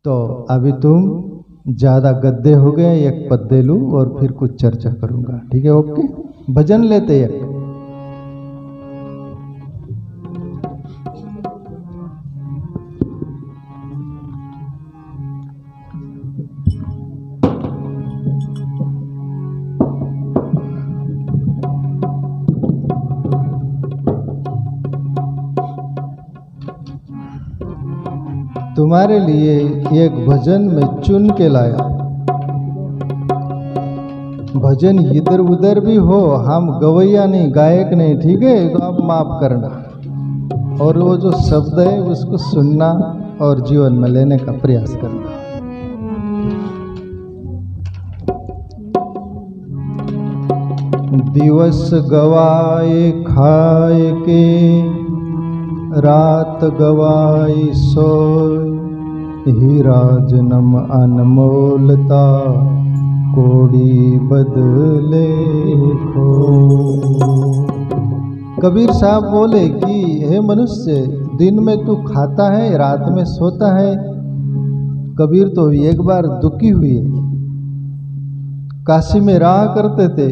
तो अभी तुम ज़्यादा गद्दे हो गए, एक पद्य लूँ और फिर कुछ चर्चा करूँगा, ठीक है? ओके, भजन लेते एक। तुम्हारे लिए एक भजन में चुन के लाया। भजन इधर उधर भी हो, हम गवैया नहीं, गायक नहीं, ठीक है? तो आप माफ करना, और वो जो शब्द है उसको सुनना और जीवन में लेने का प्रयास करना। दिवस गवाए खाए के, रात गवाई सोय, हीरा जन्म अनमोलता, कोड़ी बदले खो। कबीर साहब बोले कि हे मनुष्य, दिन में तू खाता है, रात में सोता है। कबीर तो एक बार दुखी हुए, काशी में रहा करते थे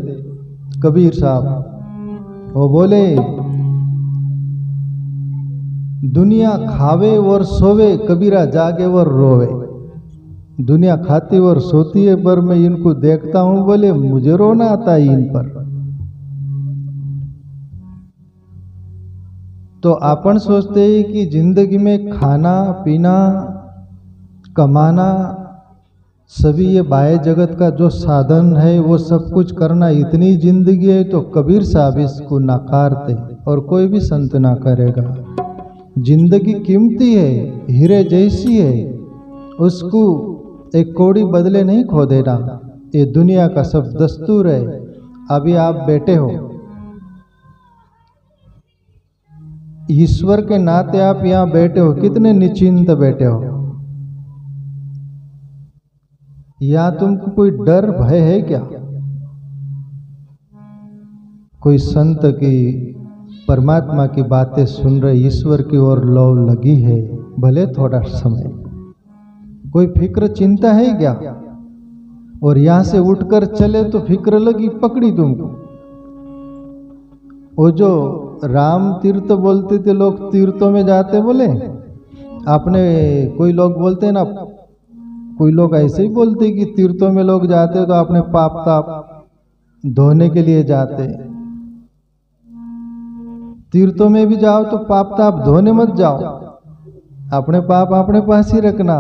कबीर साहब। वो बोले दुनिया खावे और सोवे, कबीरा जागे और रोवे। दुनिया खाती और सोती है, पर मैं इनको देखता हूं, बोले मुझे रोना आता है इन पर। तो अपन सोचते हैं कि जिंदगी में खाना पीना कमाना सभी ये बाह्य जगत का जो साधन है वो सब कुछ करना, इतनी जिंदगी है। तो कबीर साहब इसको नकारते और कोई भी संत ना करेगा। जिंदगी कीमती है, हीरे जैसी है, उसको एक कौड़ी बदले नहीं खो देना। ये दुनिया का सब दस्तूर है। अभी आप बैठे हो, ईश्वर के नाते आप यहाँ बैठे हो, कितने निश्चिंत बैठे हो। या तुमको कोई डर भय है क्या? कोई संत की परमात्मा की बातें सुन रहे, ईश्वर की ओर लौ लगी है, भले थोड़ा समय, कोई फिक्र चिंता है क्या? और यहां से उठकर चले तो फिक्र लगी, पकड़ी तुमको। वो जो राम तीर्थ बोलते थे लोग, तीर्थों में जाते बोले, आपने कोई लोग बोलते हैं ना, कोई लोग ऐसे ही बोलते कि तीर्थों में लोग जाते तो अपने पाप ताप धोने के लिए जाते। तीर्थों में भी जाओ तो पाप ताप धोने मत जाओ, अपने पाप अपने पास ही रखना।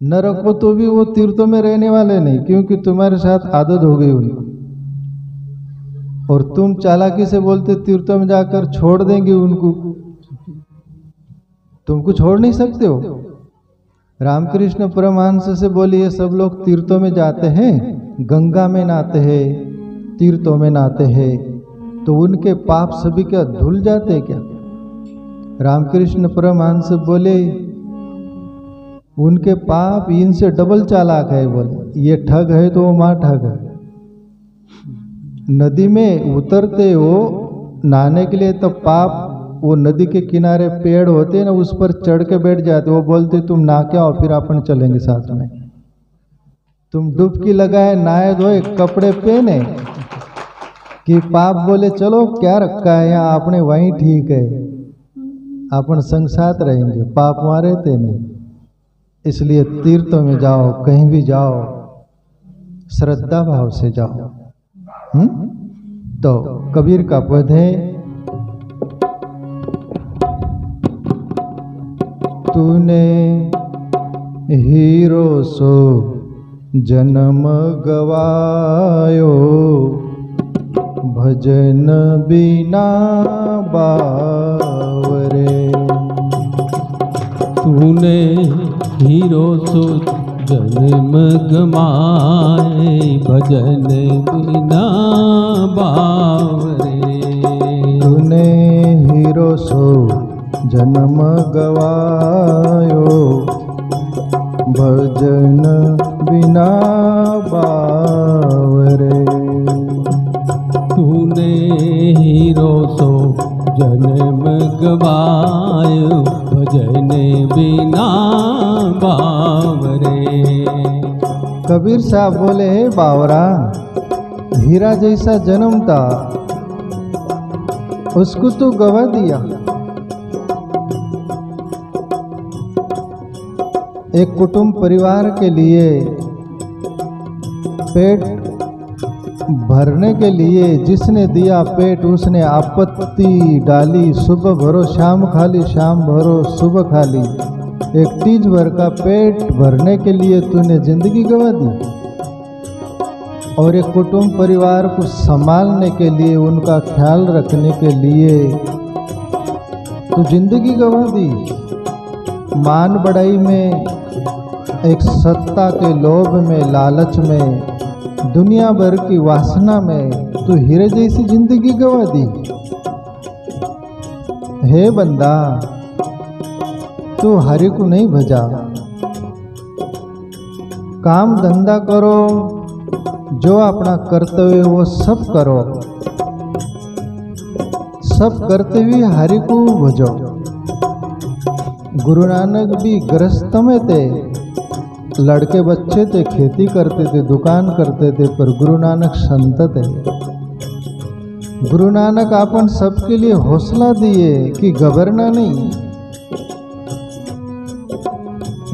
न रखो तो भी वो तीर्थों में रहने वाले नहीं, क्योंकि तुम्हारे साथ आदत हो गई उनको। और तुम चालाकी से बोलते तीर्थों में जाकर छोड़ देंगे उनको, तुमको छोड़ नहीं सकते हो। रामकृष्ण परमहंस से बोली, ये सब लोग तीर्थों में जाते हैं, गंगा में नहाते हैं, तीर्थों में नहाते हैं, तो उनके पाप सभी क्या धुल जाते क्या? रामकृष्ण परमहंस बोले उनके पाप इनसे डबल चालाक है। बोले ये ठग है तो वो मां ठग है। नदी में उतरते हो नहाने के लिए, तब पाप वो नदी के किनारे पेड़ होते हैं ना, उस पर चढ़ के बैठ जाते। वो बोलते तुम नहा के आओ, फिर अपन चलेंगे साथ में। तुम डुबकी लगाए, नहाए धोए, कपड़े पहने कि पाप बोले चलो क्या रखा है यहाँ, आपने वहीं ठीक है, अपन संग साथ रहेंगे, पाप वहां रहते नहीं। इसलिए तीर्थों में जाओ, कहीं भी जाओ, श्रद्धा भाव से जाओ। तो कबीर का पद है, तूने हीरो सो जन्म गवायो, भजन बिना बावरे। तूने हीरो सो जन्म गमाए, भजन बिना बावरे। तूने हीरो सो जन्म गवायो, भजन बिना बावरे। तूने हीरो सो जन्म गवायो, भजन बिना बावरे। कबीर साहब बोले, हे बावरा, हीरा जैसा जन्म था उसको तो गवा दिया। एक कुटुंब परिवार के लिए पेट भरने के लिए जिसने दिया पेट उसने आपत्ति डाली, सुबह भरो शाम खाली, शाम भरो सुबह खाली। एक तीज भर का पेट भरने के लिए तूने जिंदगी गवा दी, और एक कुटुंब परिवार को संभालने के लिए, उनका ख्याल रखने के लिए तू जिंदगी गवा दी। मान बढ़ाई में, एक सत्ता के लोभ में, लालच में, दुनिया भर की वासना में तू हीरे जैसी जिंदगी गवा दी। हे बंदा, तू हरि को नहीं भजा। काम धंधा करो, जो अपना कर्तव्य वो सब करो, सब करते हुए हरि को भजो। गुरु नानक भी गृहस्थ में थे, लड़के बच्चे थे, खेती करते थे, दुकान करते थे, पर गुरु नानक संत थे। गुरु नानक अपन सबके लिए हौसला दिए कि घबरना नहीं,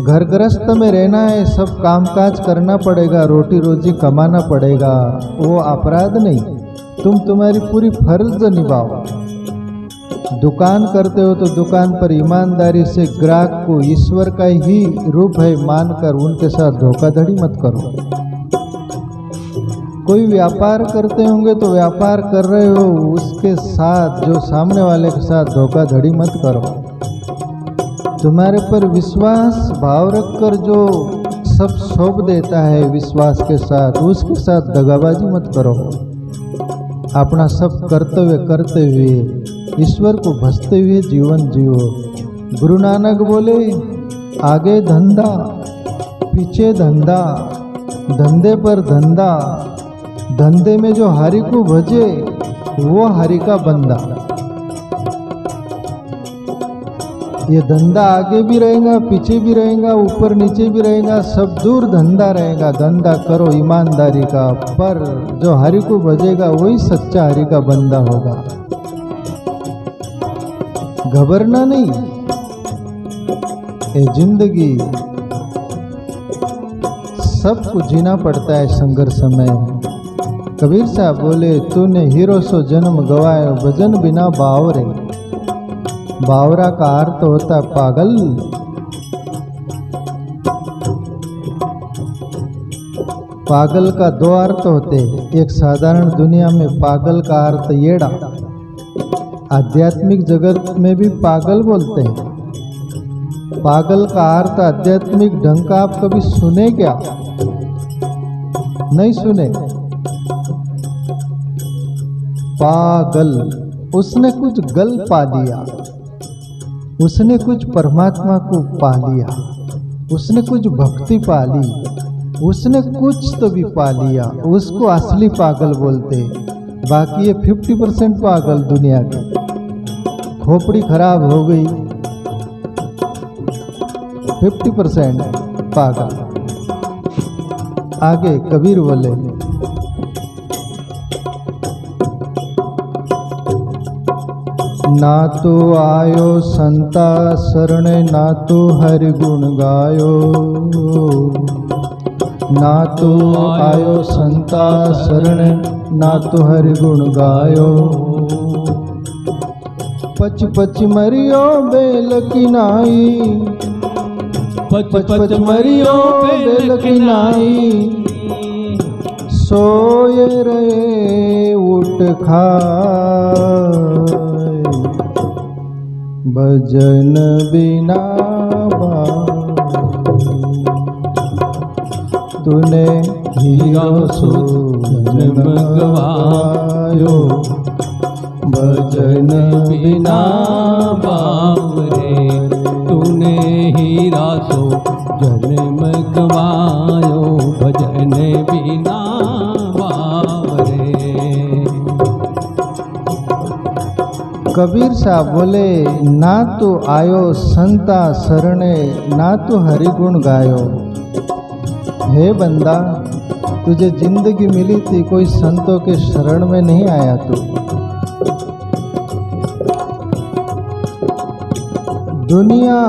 घर गृहस्थ में रहना है, सब कामकाज करना पड़ेगा, रोटी रोजी कमाना पड़ेगा, वो अपराध नहीं, तुम्हारी पूरी फर्ज निभाओ। दुकान करते हो तो दुकान पर ईमानदारी से ग्राहक को ईश्वर का ही रूप है मानकर उनके साथ धोखाधड़ी मत करो। कोई व्यापार करते होंगे तो व्यापार कर रहे हो, उसके साथ, जो सामने वाले के साथ धोखाधड़ी मत करो। तुम्हारे पर विश्वास भाव रखकर जो सब सौंप देता है विश्वास के साथ, उसके साथ दगाबाजी मत करो। अपना सब कर्तव्य करते हुए ईश्वर को भजते हुए जीवन जियो। गुरु नानक बोले, आगे धंधा पीछे धंधा, धंधे पर धंधा, धंधे में जो हरि को भजे वो हरि का बंदा। ये धंधा आगे भी रहेगा, पीछे भी रहेगा, ऊपर नीचे भी रहेगा, सब दूर धंधा रहेगा। धंधा करो ईमानदारी का, पर जो हरि को भजेगा वही सच्चा हरि का बंदा होगा। घबरना नहीं, ये जिंदगी सबको जीना पड़ता है संघर्ष में। कबीर साहब बोले, तूने हीरो सो जन्म गवाए, भजन बिना बावरे। बावरा का अर्थ होता है पागल। पागल का दो अर्थ होते, एक साधारण दुनिया में पागल का अर्थ येड़ा, आध्यात्मिक जगत में भी पागल बोलते हैं। पागल का अर्थ आध्यात्मिक ढंग का आप कभी सुने क्या? नहीं सुने। पागल, उसने कुछ गल पा लिया, उसने कुछ परमात्मा को पा लिया, उसने कुछ भक्ति पा ली, उसने कुछ तो भी पा लिया, उसको असली पागल बोलते। बाकी ये 50% पागल दुनिया के, खोपड़ी खराब हो गई, 50% पागल। आगे कबीर बोले, ना तो आयो संता शरणे, ना तो हरि गुण गायो। ना तो आयो संता शरणे, ना तो हरि गुण गायो। पच पच मरियो बेल की नाई, पच पच मरियो बेल की नाई। सोए रहे उठ खाए, भजन बिना तूने हीरा सो जन्म गवायो। भजन बिना बावरे, तूने हीरा सो जन्म गवायो। भजन बिना बावरे। कबीर साहब बोले, ना तो आयो संता शरणे, ना तो हरिगुण गायो। हे बंदा, तुझे जिंदगी मिली थी, कोई संतों के शरण में नहीं आया तू। दुनिया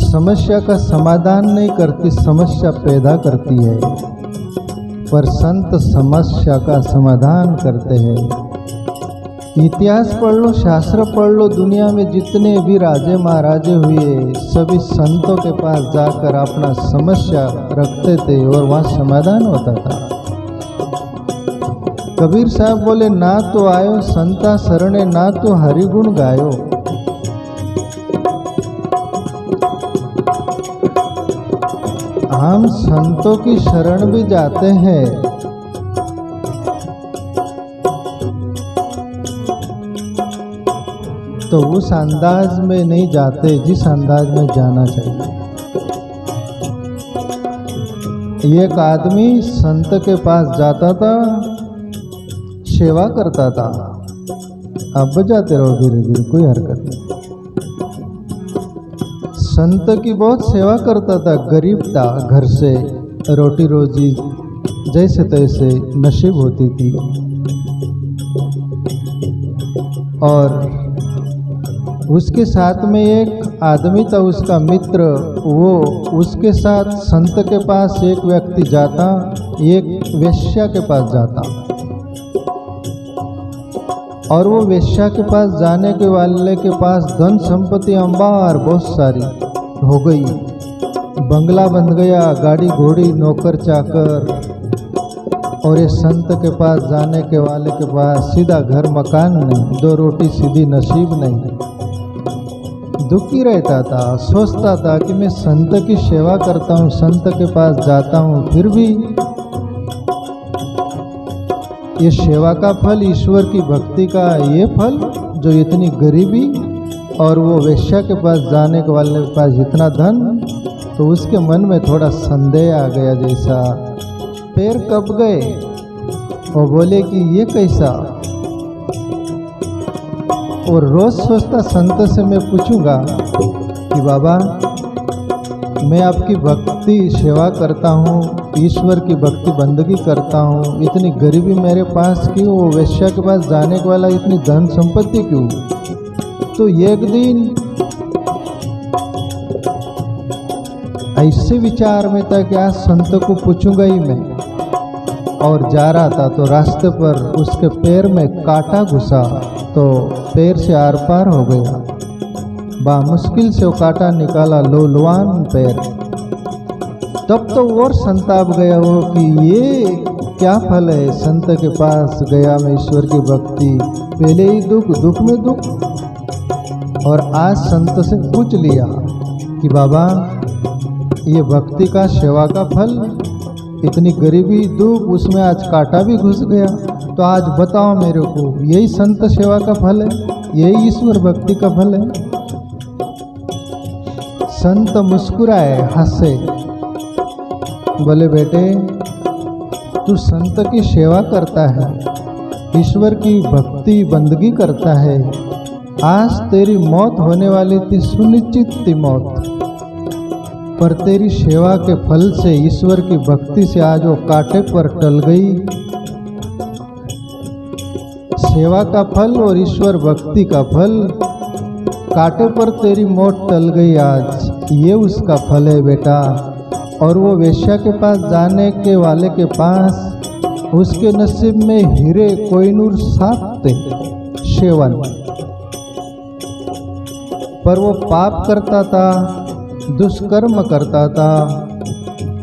समस्या का समाधान नहीं करती, समस्या पैदा करती है, पर संत समस्या का समाधान करते हैं। इतिहास पढ़ लो, शास्त्र पढ़ लो, दुनिया में जितने भी राजे महाराजे हुए सभी संतों के पास जाकर अपना समस्या रखते थे और वहाँ समाधान होता था। कबीर साहब बोले, ना तो आयो संता शरणे, ना तो हरिगुण गायो। हम संतों की शरण भी जाते हैं, तो उस अंदाज में नहीं जाते जिस अंदाज में जाना चाहिए। एक आदमी संत के पास जाता था, सेवा करता था। अब जाते रहो धीरे धीरे, कोई हरकत नहीं। संत की बहुत सेवा करता था, गरीब था, घर से रोटी रोजी जैसे तैसे नसीब होती थी। और उसके साथ में एक आदमी था, उसका मित्र, वो उसके साथ संत के पास एक व्यक्ति जाता, एक वेश्या के पास जाता, और वो वेश्या के पास जाने के वाले के पास धन संपत्ति अंबार बहुत सारी हो गई, बंगला बन गया, गाड़ी घोड़ी, नौकर चाकर, और ये संत के पास जाने के वाले के पास सीधा घर मकान नहीं, दो रोटी सीधी नसीब नहीं। दुखी रहता था, सोचता था कि मैं संत की सेवा करता हूँ, संत के पास जाता हूँ, फिर भी ये सेवा का फल, ईश्वर की भक्ति का ये फल, जो इतनी गरीबी और वो वेश्या के पास जाने के वाले के पास इतना धन, तो उसके मन में थोड़ा संदेह आ गया जैसा। पैर कब गए, वो बोले कि ये कैसा। और रोज सोचता संत से मैं पूछूंगा कि बाबा, मैं आपकी भक्ति सेवा करता हूँ, ईश्वर की भक्ति बंदगी करता हूँ, इतनी गरीबी मेरे पास क्यों, वो वेश्या के पास जाने के वाला इतनी धन संपत्ति क्यों। तो एक दिन ऐसे विचार में था कि आज संत को पूछूंगा ही मैं, और जा रहा था तो रास्ते पर उसके पैर में कांटा घुसा, तो पैर से आर पार हो गया। बा मुश्किल से वो कांटा निकाला, लोलवान पैर। तब तो और संताप गया वो कि ये क्या फल है, संत के पास गया मैं ईश्वर की भक्ति, पहले ही दुख, दुख में दुख, और आज संत से पूछ लिया कि बाबा, ये भक्ति का सेवा का फल, इतनी गरीबी दुख, उसमें आज कांटा भी घुस गया, तो आज बताओ मेरे को, यही संत सेवा का फल है, यही ईश्वर भक्ति का फल है। संत मुस्कुराए, हंसे, बोले बेटे, तू संत की सेवा करता है, ईश्वर की भक्ति बंदगी करता है, आज तेरी मौत होने वाली थी, सुनिश्चित थी मौत, पर तेरी सेवा के फल से, ईश्वर की भक्ति से आज वो कांटे पर टल गई। सेवा का फल और ईश्वर भक्ति का फल, कांटे पर तेरी मौत टल गई आज, ये उसका फल है बेटा। और वो वेश्या के पास जाने के वाले के पास, उसके नसीब में हीरे कोहिनूर साथ थे, सेवन, पर वो पाप करता था, दुष्कर्म करता था,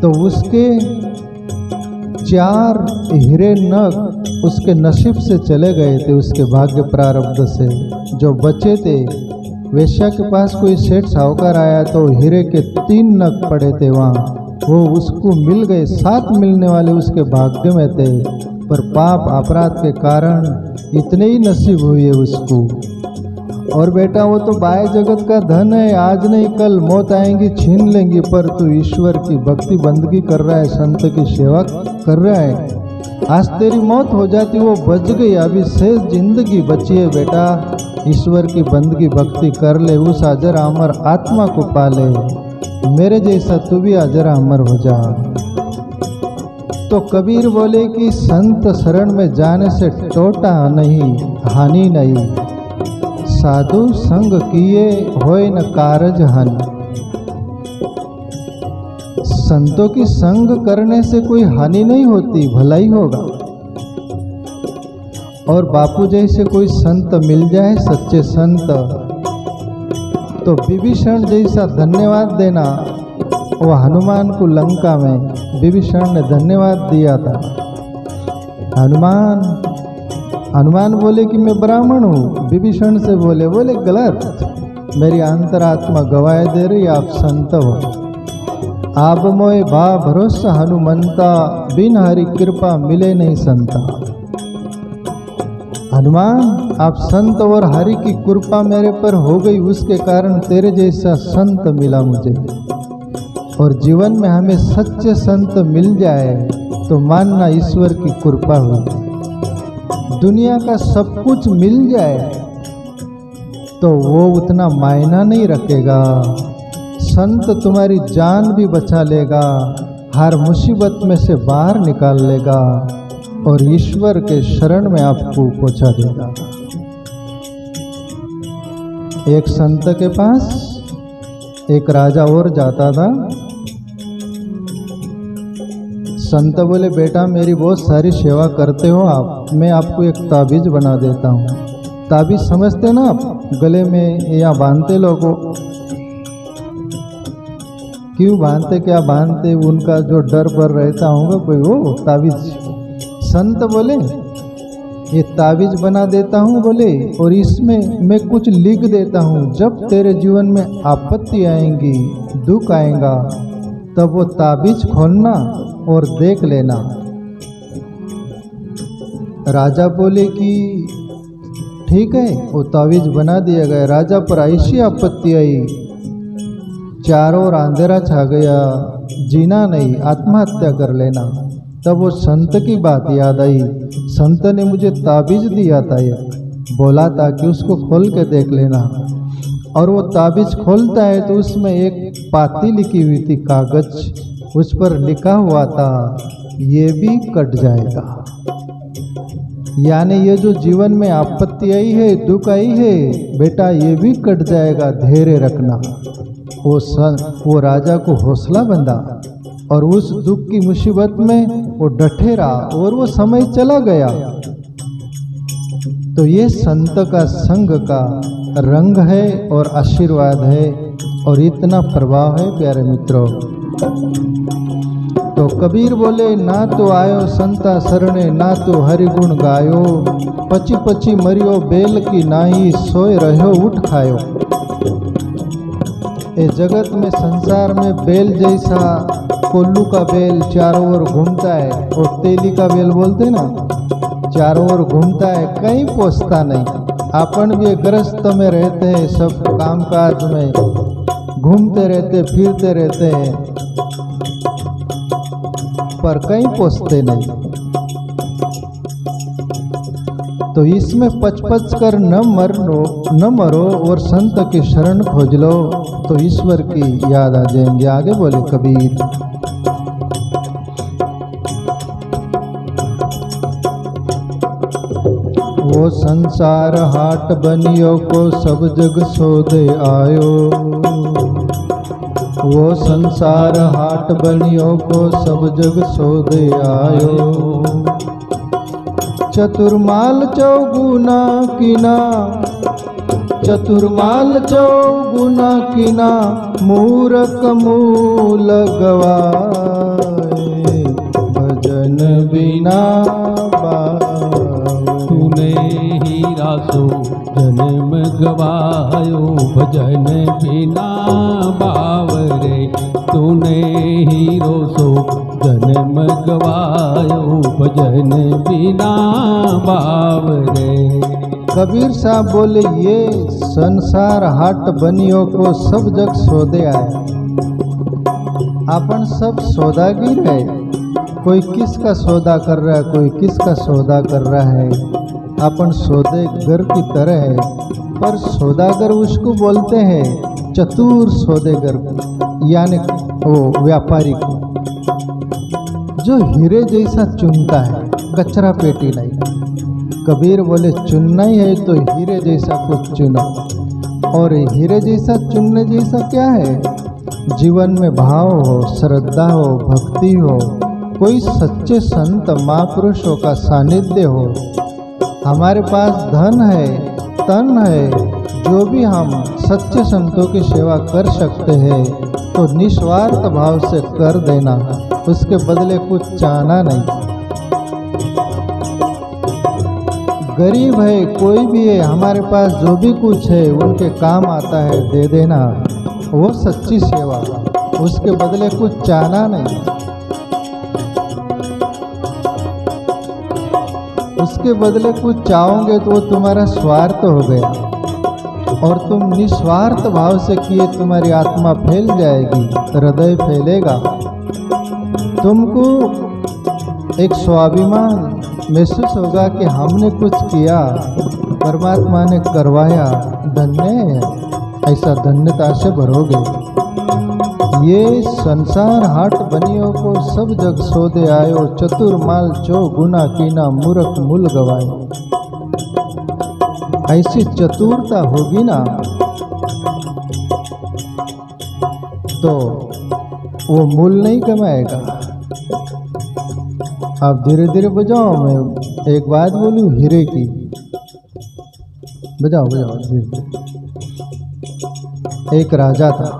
तो उसके 4 हीरे नग उसके नसीब से चले गए थे, उसके भाग्य प्रारब्ध से। जो बचे थे, वेश्या के पास कोई सेठ साहूकार आया तो हीरे के 3 नग पड़े थे वहाँ, वो उसको मिल गए, 7 मिलने वाले उसके भाग्य में थे, पर पाप अपराध के कारण इतने ही नसीब हुए उसको। और बेटा, वो तो बाह्य जगत का धन है, आज नहीं कल मौत आएंगी, छीन लेंगी, पर तू ईश्वर की भक्ति बंदगी कर रहा है, संत की सेवा कर रहा है, आज तेरी मौत हो जाती, वो बच गई, अभी शेष जिंदगी बची है बेटा, ईश्वर की बंदगी भक्ति कर ले, उस अजर अमर आत्मा को पाले। मेरे जैसा तू भी अजरा अमर हो जा। तो कबीर बोले कि संत शरण में जाने से टोटा नहीं, हानि नहीं। साधु संग किए होए न कारज हानि। संतों की संग करने से कोई हानि नहीं होती, भलाई होगा। और बापू जैसे कोई संत मिल जाए, सच्चे संत, तो विभीषण जैसा धन्यवाद देना। वो हनुमान को लंका में विभीषण ने धन्यवाद दिया था। हनुमान बोले कि मैं ब्राह्मण हूँ। विभीषण से बोले गलत, मेरी अंतरात्मा गवाह दे रही, आप संत हो। आप मोए भा भरोसा हनुमंता, बिन हरि कृपा मिले नहीं संता। हनुमान, आप संत और हरि की कृपा मेरे पर हो गई, उसके कारण तेरे जैसा संत मिला मुझे। और जीवन में हमें सच्चे संत मिल जाए तो मानना ईश्वर की कृपा हुई। दुनिया का सब कुछ मिल जाए तो वो उतना मायना नहीं रखेगा। संत तुम्हारी जान भी बचा लेगा, हर मुसीबत में से बाहर निकाल लेगा और ईश्वर के शरण में आपको पहुंचा देगा। एक संत के पास एक राजा और जाता था। संत बोले, बेटा मेरी बहुत सारी सेवा करते हो आप, मैं आपको एक ताबीज बना देता हूँ। ताबीज समझते ना आप, गले में या बांधते लोगों, क्यों बांधते, क्या बांधते, उनका जो डर पर रहता होगा कोई, वो ताबीज। संत बोले ये ताबीज बना देता हूँ बोले, और इसमें मैं कुछ लिख देता हूँ। जब तेरे जीवन में आपत्ति आएंगी, दुख आएगा, तब वो ताबीज खोलना और देख लेना। राजा बोले कि ठीक है, वो ताबीज बना दिया गया। राजा पर ऐसी आपत्ति आई, चारों ओर अंधेरा छा गया, जीना नहीं, आत्महत्या कर लेना। तब वो संत की बात याद आई। संत ने मुझे ताबीज दिया था, एक बोला था कि उसको खोल के देख लेना। और वो ताबीज खोलता है तो उसमें एक पाती लिखी हुई थी, कागज, उस पर लिखा हुआ था ये भी कट जाएगा। यानी ये जो जीवन में आपत्ति आई है, दुख आई है, बेटा ये भी कट जाएगा, धैर्य रखना। वो राजा को हौसला बंधा और उस दुख की मुसीबत में वो डटे रहा और वो समय चला गया। तो ये संत का संग का रंग है और आशीर्वाद है और इतना प्रभाव है प्यारे मित्रों। तो कबीर बोले, ना तो आयो संता शरणे, ना तो हरि गुण गायो। पची पची मरियो बेल की नाही, सोए रहो उठ खायो। ये जगत में, संसार में बेल जैसा, कोल्लू का बेल चारों ओर घूमता है, और तेली का बेल बोलते ना, चारों ओर घूमता है, कहीं पहुँचता नहीं। अपन भी ग्रस्त में रहते हैं, सब कामकाज में घूमते रहते, फिरते रहते हैं, पर कहीं पहुँचते नहीं। तो इसमें पच कर न मरो और संत की शरण खोज लो, तो ईश्वर की याद आ जाएंगे। आगे बोले कबीर, वो संसार हाट बनियो को सब जग सोदे आयो। वो संसार हाट बनियो को सब जग सोदे आयो। चतुर्माल चौगुना किना, चतुर्माल चौगुना किना, मूरख मूल गवाए। भजन बिना तूने हीरा सो जन्म गवायो, भजन बिना बावरे। तूने हीरो सो जन्म गवायो, भजन बिना बावरे। कबीर साहब बोले, ये संसार हाट बनियो को सब जग सौदे आया। अपन सब सौदागिर है, कोई किसका सौदा कर रहा है, कोई किसका सौदा कर रहा है। अपन सौदेगर की तरह है, पर सौदागर उसको बोलते हैं, चतुर सौदेगर। यानी वो व्यापारी को, जो हीरे जैसा चुनता है, कचरा पेटी नहीं। कबीर बोले चुनना ही है तो हीरे जैसा कुछ चुनो। और हीरे जैसा चुनने जैसा क्या है? जीवन में भाव हो, श्रद्धा हो, भक्ति हो, कोई सच्चे संत महापुरुषों का सानिध्य हो। हमारे पास धन है, तन है, जो भी हम सच्चे संतों की सेवा कर सकते हैं तो निस्वार्थ भाव से कर देना, उसके बदले कुछ चाहना नहीं। गरीब है, कोई भी है, हमारे पास जो भी कुछ है उनके काम आता है, दे देना, वो सच्ची सेवा। उसके बदले कुछ चाहना नहीं। उसके बदले कुछ चाहोगे तो वो तुम्हारा स्वार्थ हो गया। और तुम निस्वार्थ भाव से किए, तुम्हारी आत्मा फैल जाएगी, हृदय फैलेगा। तुमको एक स्वाभिमान महसूस होगा कि हमने कुछ किया, परमात्मा ने करवाया, धन्य है। ऐसा धन्यता से भरोगे। ये संसार हाट बनियो को सब जग सोदे आयो, चतुर माल चो गुना कीना मूर्ख मूल गवायो। ऐसी चतुरता होगी ना तो वो मूल नहीं कमाएगा। आप धीरे धीरे बजाओ, मैं एक बात बोलूं हीरे की, बजाओ बजाओ धीरे धीरे। एक राजा था,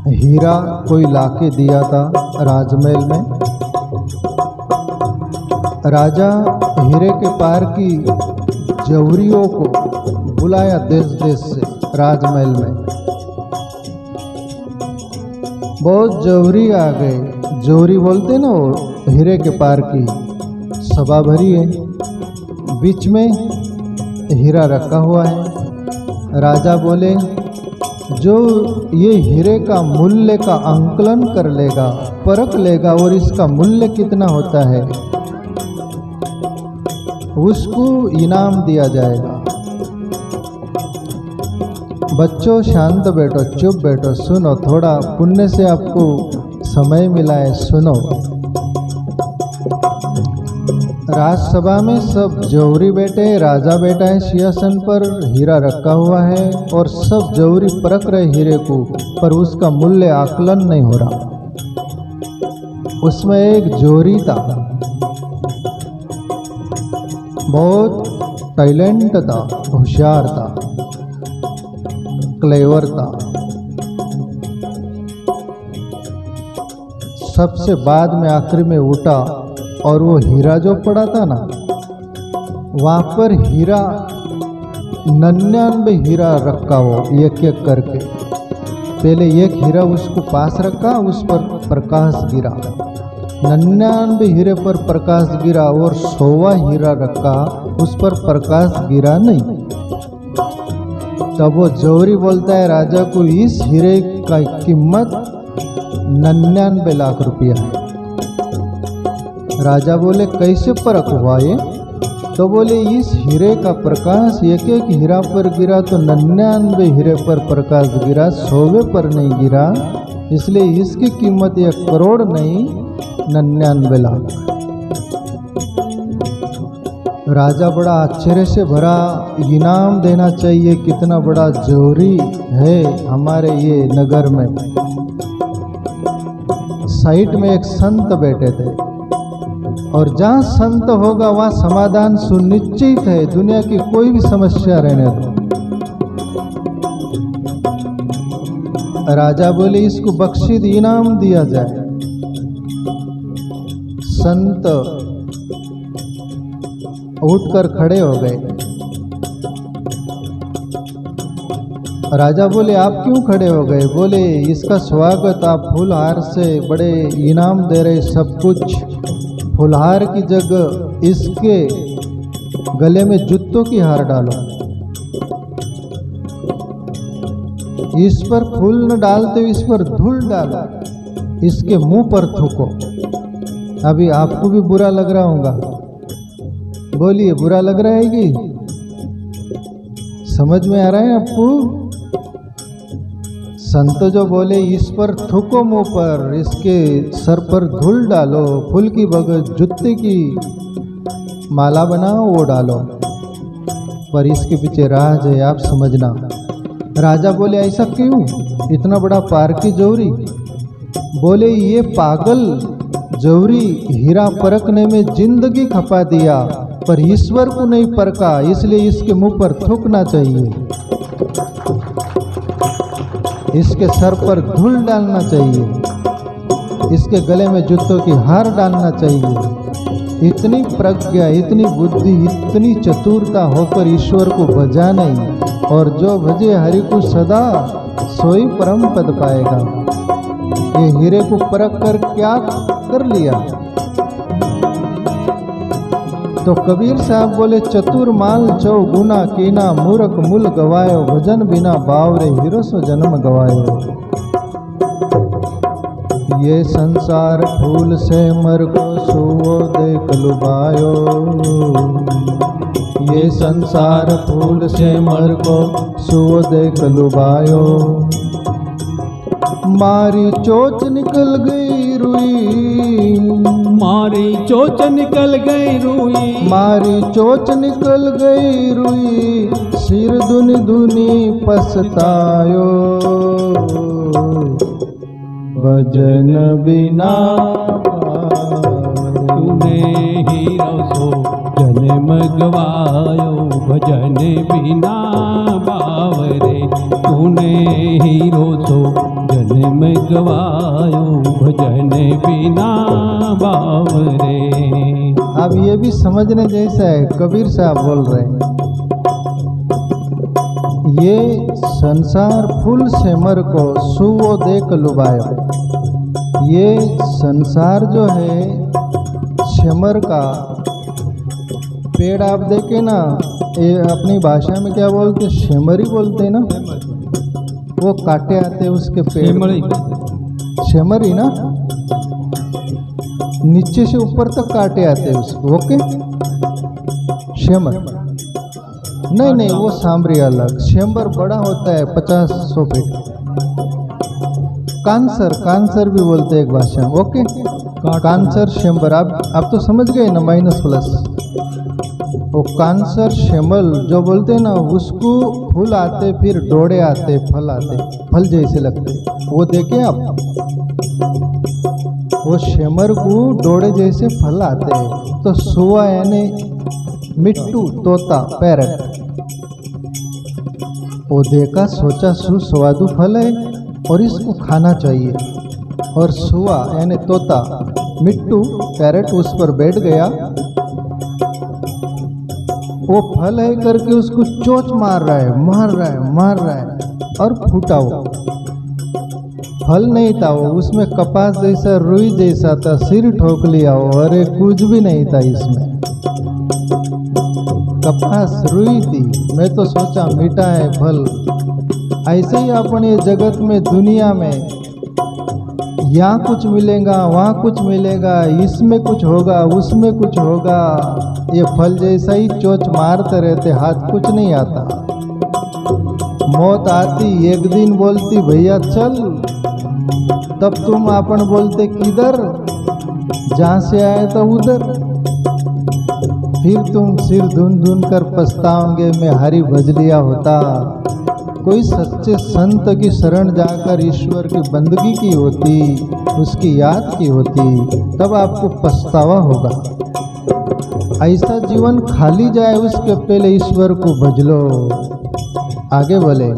हीरा कोई लाके दिया था राजमहल में। राजा हीरे के पार की जौहरियों को बुलाया देश देश से राजमहल में। बहुत जौहरी आ गए, जौहरी बोलते ना वो हीरे के पार की सभा भरी है, बीच में हीरा रखा हुआ है। राजा बोले जो ये हीरे का मूल्य का आंकलन कर लेगा, परख लेगा और इसका मूल्य कितना होता है, उसको इनाम दिया जाएगा। बच्चों शांत बैठो, चुप बैठो, सुनो, थोड़ा पुण्य से आपको समय मिला है, सुनो। राजसभा में सब जौहरी बैठे, राजा बैठा है सिंहासन पर, हीरा रखा हुआ है और सब जौहरी परख रहे हीरे को, पर उसका मूल्य आकलन नहीं हो रहा। उसमें एक जौहरी था, बहुत टैलेंट था, होशियार था, क्लेवर था। सबसे बाद में आखिर में उठा और वो हीरा जो पड़ा था ना, वहाँ पर हीरा 99 हीरा रखा हो, एक एक करके। पहले एक हीरा उसको पास रखा, उस पर प्रकाश गिरा, 99 हीरे पर प्रकाश गिरा, और 100वां हीरा रखा, उस पर प्रकाश गिरा नहीं। तब वो जौहरी बोलता है राजा को, इस हीरे का कीमत 99 लाख रुपया है। राजा बोले कैसे परख हुआ ये? तो बोले इस हीरे का प्रकाश एक एक हीरा पर गिरा तो 99 हीरे पर प्रकाश गिरा, 100वें पर नहीं गिरा, इसलिए इसकी कीमत 1 करोड़ नहीं 99 लाख। राजा बड़ा आश्चर्य से भरा, इनाम देना चाहिए, कितना बड़ा जौहरी है हमारे ये नगर में। साइड में एक संत बैठे थे, और जहाँ संत होगा वहाँ समाधान सुनिश्चित है, दुनिया की कोई भी समस्या रहने दो। राजा बोले इसको बख्शीद इनाम दिया जाए। संत उठकर खड़े हो गए। राजा बोले आप क्यों खड़े हो गए? बोले इसका स्वागत आप फूलहार से बड़े इनाम दे रहे, सब कुछ फूलहार की जगह इसके गले में जूतों की हार डालो, इस पर फूल न डालते इस पर धूल डालो, इसके मुंह पर थूको। अभी आपको भी बुरा लग रहा होगा, बोलिए बुरा लग रहा है कि समझ में आ रहा है आपको? संत जो बोले इस पर थूको मुंह पर, इसके सर पर धूल डालो, फूल की बगल जूते की माला बनाओ वो डालो, पर इसके पीछे राज है, आप समझना। राजा बोले ऐसा क्यों, इतना बड़ा पारकी जौहरी? बोले ये पागल जौहरी हीरा परखने में जिंदगी खपा दिया, पर ईश्वर को नहीं परखा, इसलिए इसके मुंह पर थूकना चाहिए, इसके सर पर धूल डालना चाहिए, इसके गले में जूतों की हार डालना चाहिए। इतनी प्रज्ञा, इतनी बुद्धि, इतनी चतुरता होकर ईश्वर को भजा नहीं, और जो भजे हरि को सदा सोई परम पद पाएगा। ये हीरे को परख कर क्या कर लिया? तो कबीर साहब बोले चतुर माल चौ गुना कीना, मूर्ख मूल गवायो, भजन बिना बावरे हीरो सो जन्म गवायो। ये संसार फूल से मर को सुवो देख लुभायो, ये संसार फूल से मर को सुवो देख लुभायो। मारी चोच निकल गई रुई, मारी चोच निकल गई रुई, मारी चोच निकल गई रुई, सिर दुनी दुनी पछतायो, भजन बिना तूने हीरो सो जन्म गवायो, भजन बिना बावरे तूने हीरो सो जन्म गवायो, भजन बिना बावरे। अब ये भी समझने जैसा है, कबीर साहब बोल रहे हैं ये संसार फूल से मर को सुवो देख लुभायो। ये संसार जो है शेमर का पेड़ आप देखे ना, ये अपनी भाषा में क्या बोलते, शेमरी बोलते हैं ना, वो काटे आते उसके पेड़, शेमरी ना, नीचे से ऊपर तक काटे आते उसको, ओके। शेमर नहीं नहीं, वो सांबरी अलग, शेमर बड़ा होता है 50-100 फीट। कांसर, कांसर भी बोलते हैं एक भाषा, ओके। कांसर शेमर, आप तो समझ गए ना, माइनस प्लस। वो कांसर शेमल जो बोलते हैं ना, उसको फूल आते, फिर डोड़े आते, फल आते, फल जैसे लगते, वो देखे आप, वो शेमर को डोड़े जैसे फल आते हैं। तो सुआ यानी मिट्टू, तोता, पैरट, वो देखा सोचा सुस्वादु फल है और इसको खाना चाहिए, और सुआ यानी तोता, मिट्टू, पैरट उस पर बैठ गया, वो फल है करके उसको चोंच मार रहा है, मार रहा है, मार रहा है, और फूटा वो फल नहीं था, वो उसमें कपास जैसा, रुई जैसा था, सिर ठोक लिया वो, अरे कुछ भी नहीं था इसमें, कपास रुई थी। मैं तो सोचा मीठा है फल। ऐसे ही अपन ये जगत में, दुनिया में, यहाँ कुछ मिलेगा, वहाँ कुछ मिलेगा, इसमें कुछ होगा, उसमें कुछ होगा, ये फल जैसा ही चोंच मारते रहते, हाथ कुछ नहीं आता। मौत आती एक दिन, बोलती भैया चल, तब तुम अपन बोलते किधर, जहाँ से आए तो उधर, फिर तुम सिर धुन धुन कर पछताओगे, मैं हरि भज लिया होता। कोई सच्चे संत की शरण जाकर ईश्वर की बंदगी की होती, उसकी याद की होती, तब आपको पछतावा होगा। ऐसा जीवन खाली जाए उसके पहले ईश्वर को भज लो। आगे बोले,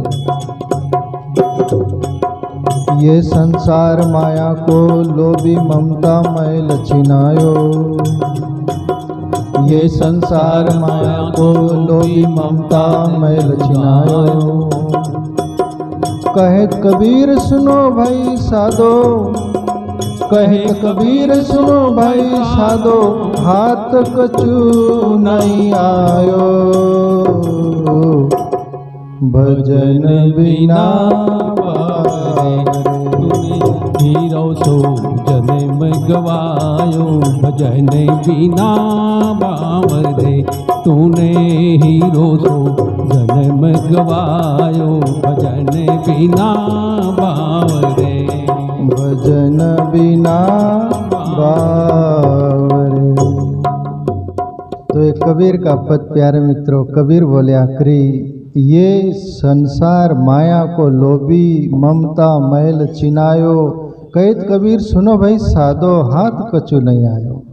ये संसार माया को लोभी ममता मैल छिनायो, ये संसार माया को लोभी ममता मैल छिनायो। कहे कबीर सुनो भाई साधो, कहे कबीर सुनो भाई साधो, हाथ कछु नहीं आयो, भजन बिना हीरो सो जन्म गवायो, भजन बिना बावरे तूने हीरो सो जन्म गवायो, भजन बिना कबीर का पद प्यारे मित्रों, कबीर बोले आखिरी, ये संसार माया को लोभी ममता मैल चिनायो, कहत कबीर सुनो भाई साधो हाथ कछु नहीं आयो।